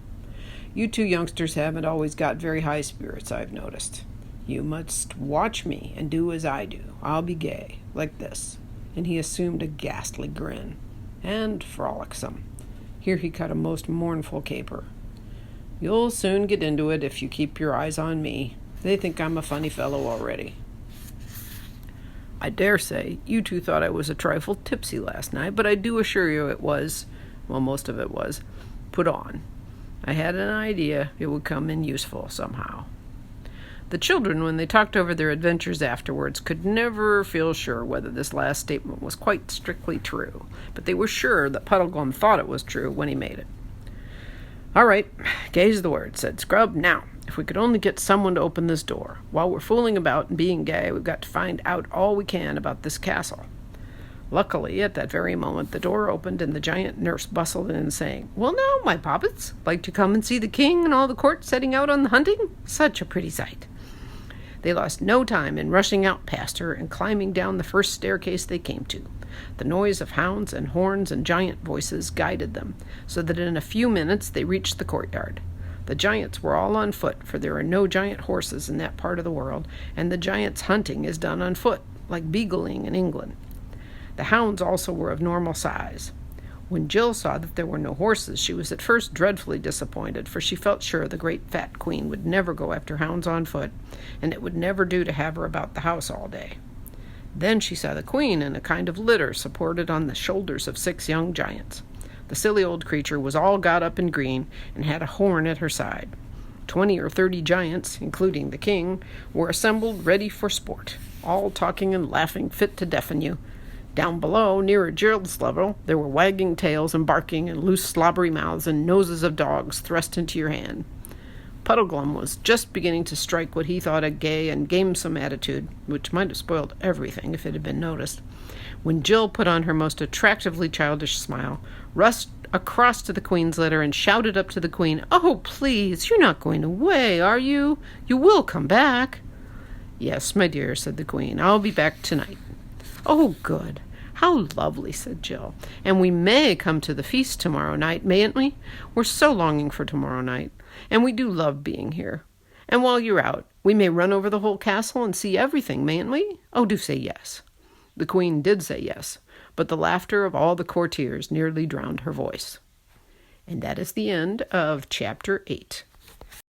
You 2 youngsters haven't always got very high spirits, I've noticed. You must watch me and do as I do. I'll be gay, like this." And he assumed a ghastly grin. "And frolicsome." Here he cut a most mournful caper. "You'll soon get into it if you keep your eyes on me. They think I'm a funny fellow already. I dare say you two thought I was a trifle tipsy last night, but I do assure you it was, well, most of it was, put on. I had an idea it would come in useful somehow." The children, when they talked over their adventures afterwards, could never feel sure whether this last statement was quite strictly true, but they were sure that Puddleglum thought it was true when he made it. "All right, gay's the word," said Scrub. "Now, if we could only get someone to open this door. While we're fooling about and being gay, we've got to find out all we can about this castle." Luckily, at that very moment, the door opened and the giant nurse bustled in, saying, "Well now, my poppets, like to come and see the king and all the court setting out on the hunting? Such a pretty sight." They lost no time in rushing out past her and climbing down the first staircase they came to. The noise of hounds and horns and giant voices guided them, so that in a few minutes they reached the courtyard. The giants were all on foot, for there are no giant horses in that part of the world, and the giants' hunting is done on foot, like beagling in England. The hounds also were of normal size. When Jill saw that there were no horses, she was at first dreadfully disappointed, for she felt sure the great fat queen would never go after hounds on foot, and it would never do to have her about the house all day. Then she saw the queen in a kind of litter supported on the shoulders of 6 young giants. The silly old creature was all got up in green and had a horn at her side. 20 or 30 giants, including the king, were assembled ready for sport, all talking and laughing fit to deafen you. Down below, nearer Jill's level, there were wagging tails and barking and loose slobbery mouths and noses of dogs thrust into your hand. Puddleglum was just beginning to strike what he thought a gay and gamesome attitude, which might have spoiled everything if it had been noticed, when Jill put on her most attractively childish smile, rushed across to the queen's litter, and shouted up to the queen, "Oh, please, you're not going away, are you? You will come back." "Yes, my dear," said the queen. "I'll be back tonight." "Oh, good. How lovely," said Jill. "And we may come to the feast tomorrow night, mayn't we? We're so longing for tomorrow night, and we do love being here. And while you're out, we may run over the whole castle and see everything, mayn't we? Oh, do say yes." The queen did say yes, but the laughter of all the courtiers nearly drowned her voice. And that is the end of Chapter 8.